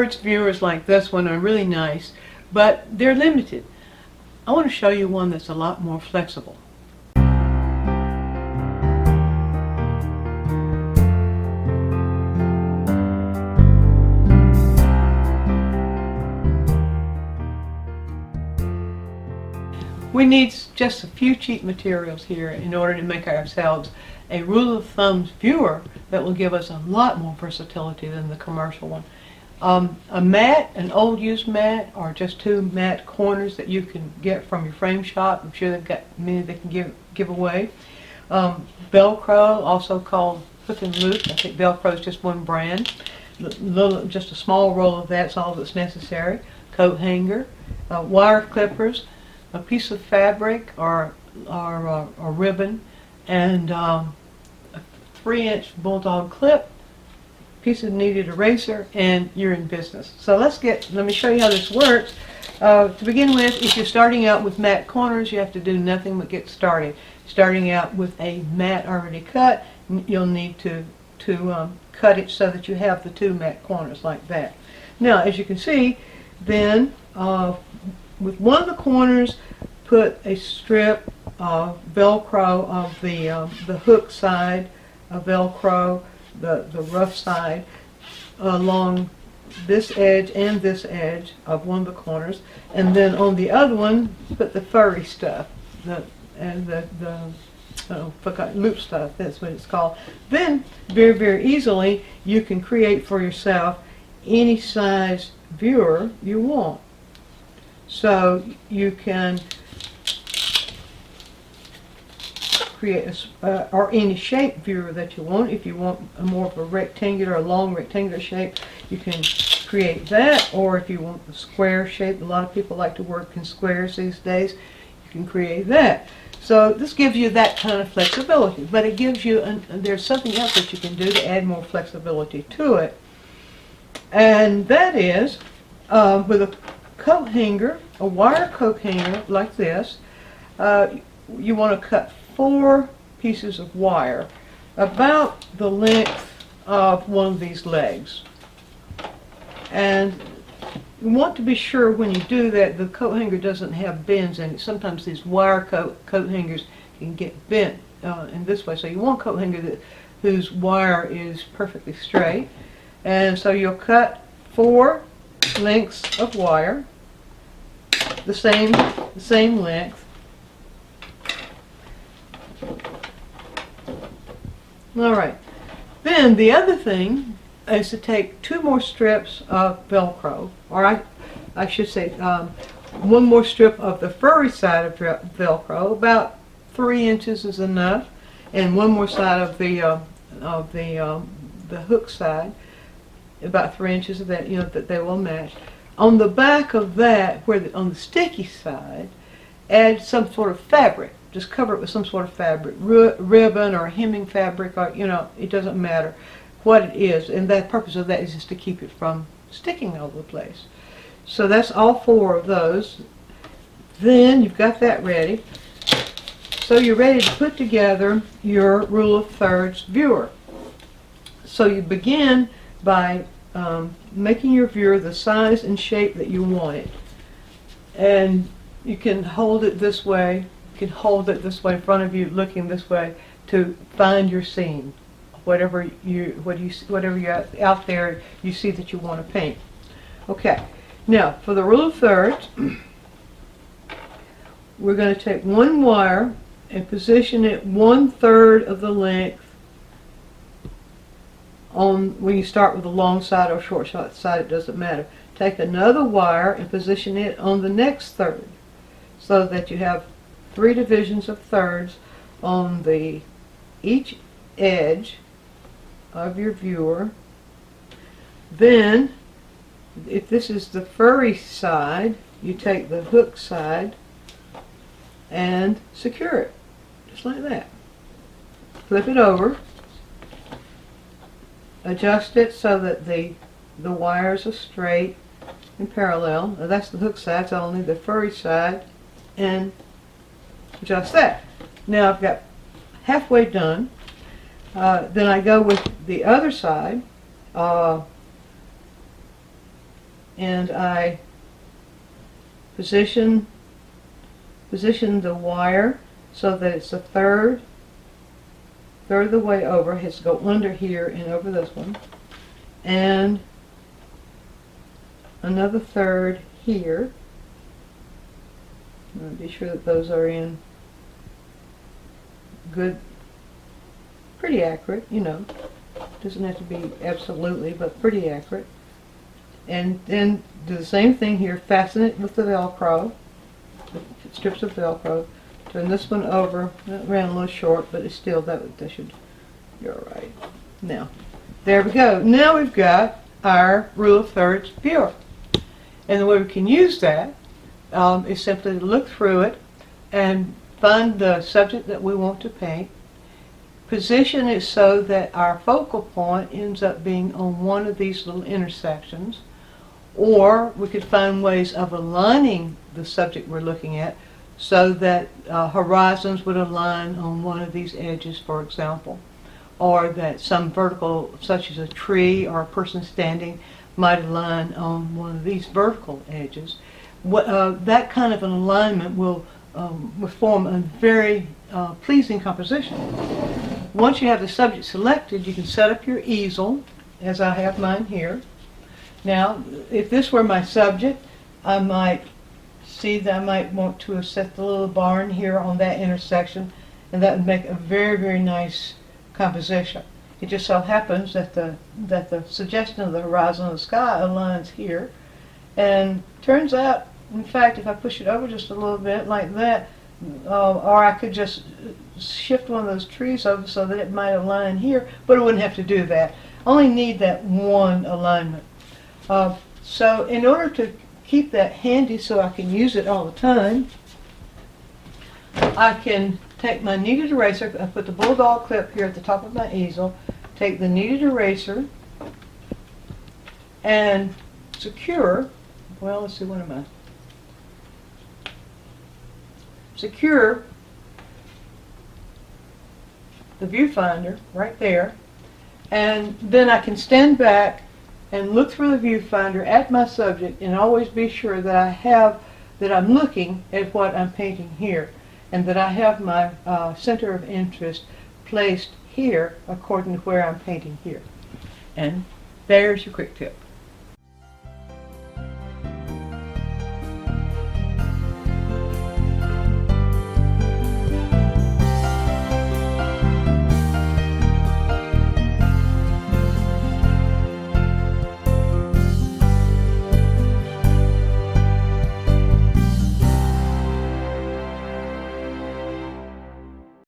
thirds viewers like this one are really nice, but they're limited. I want to show you one that's a lot more flexible. We need just a few cheap materials here in order to make ourselves a rule of thumb viewer that will give us a lot more versatility than the commercial one. A mat, an old used mat, or just two mat corners that you can get from your frame shop. I'm sure they've got many they can give away. Velcro, also called hook and loop. I think Velcro is just one brand. Just a small roll of that's all that's necessary. Coat hanger, wire clippers, a piece of fabric or ribbon, and a 3-inch bulldog clip, piece of kneaded eraser, and you're in business. So let me show you how this works. To begin with, if you're starting out with mat corners, you have to do nothing but get started. Starting out with a mat already cut, you'll need to cut it so that you have the two mat corners like that. Now, as you can see, then with one of the corners, put a strip of Velcro of the hook side of Velcro, the rough side, along this edge and this edge of one of the corners, and then on the other one, put the furry stuff, the loop stuff. That's what it's called. Then, very, very easily, you can create for yourself any size viewer you want. So you can create or any shape viewer that you want. If you want a more of a rectangular, a long rectangular shape, you can create that. Or if you want a square shape, a lot of people like to work in squares these days, you can create that. So this gives you that kind of flexibility, but it gives you, there's something else that you can do to add more flexibility to it, and that is with a coat hanger, a wire coat hanger like this, you want to cut 4 pieces of wire about the length of one of these legs. And you want to be sure when you do that the coat hanger doesn't have bends in it. Sometimes these wire coat hangers can get bent in this way. So you want a coat hanger whose wire is perfectly straight. And so you'll cut 4 lengths of wire, the same length. Alright, then the other thing is to take 2 more strips of Velcro, or I should say 1 more strip of the furry side of Velcro, about 3 inches is enough, and 1 more side of the hook side, about 3 inches of that, that they will match. On the back of that, on the sticky side, add some sort of fabric. Just cover it with some sort of fabric, ribbon or hemming fabric, or it doesn't matter what it is. And the purpose of that is just to keep it from sticking all over the place. So that's all 4 of those. Then you've got that ready. So you're ready to put together your rule of thirds viewer. So you begin by making your viewer the size and shape that you want it. And you can hold it this way. You can hold it this way in front of you, looking this way, to find your scene. Whatever you're out there, you see that you want to paint. Okay. Now, for the rule of thirds, we're going to take 1 wire and position it 1/3 of the length on, when you start with the long side or short side, it doesn't matter. Take another wire and position it on the next third, so that you have 3 divisions of thirds on each edge of your viewer. Then, if this is the furry side, you take the hook side and secure it, just like that. Flip it over, adjust it so that the wires are straight and parallel. Now that's the hook side, so I'll need the furry side, and adjust that. Now I've got halfway done. Then I go with the other side, and I position the wire so that it's a third of the way over. It has to go under here and over this one, and another third here. I'm going to be sure that those are in good, pretty accurate, you know. Doesn't have to be absolutely, but pretty accurate. And then do the same thing here. Fasten it with the Velcro, the strips of Velcro. Turn this one over. That ran a little short, but it's still, that should be all right. Now, there we go. Now we've got our rule of thirds viewer. And the way we can use that is simply to look through it and find the subject that we want to paint. Position it so that our focal point ends up being on one of these little intersections. Or we could find ways of aligning the subject we're looking at so that horizons would align on one of these edges, for example. Or that some vertical, such as a tree or a person standing, might align on one of these vertical edges. That kind of an alignment will form a very pleasing composition. Once you have the subject selected, you can set up your easel, as I have mine here. Now, if this were my subject, I might see that I might want to set the little barn here on that intersection, and that would make a very, very nice composition. It just so happens that the suggestion of the horizon of the sky aligns here, and turns out, in fact, if I push it over just a little bit like that, or I could just shift one of those trees over so that it might align here, but I wouldn't have to do that. Only need that one alignment. So in order to keep that handy so I can use it all the time, I can take my kneaded eraser. I put the bulldog clip here at the top of my easel, take the kneaded eraser and secure, well, let's see, what am I? Secure the viewfinder right there, and then I can stand back and look through the viewfinder at my subject and always be sure that I'm looking at what I'm painting here, and that I have my center of interest placed here according to where I'm painting here. And there's your quick tip.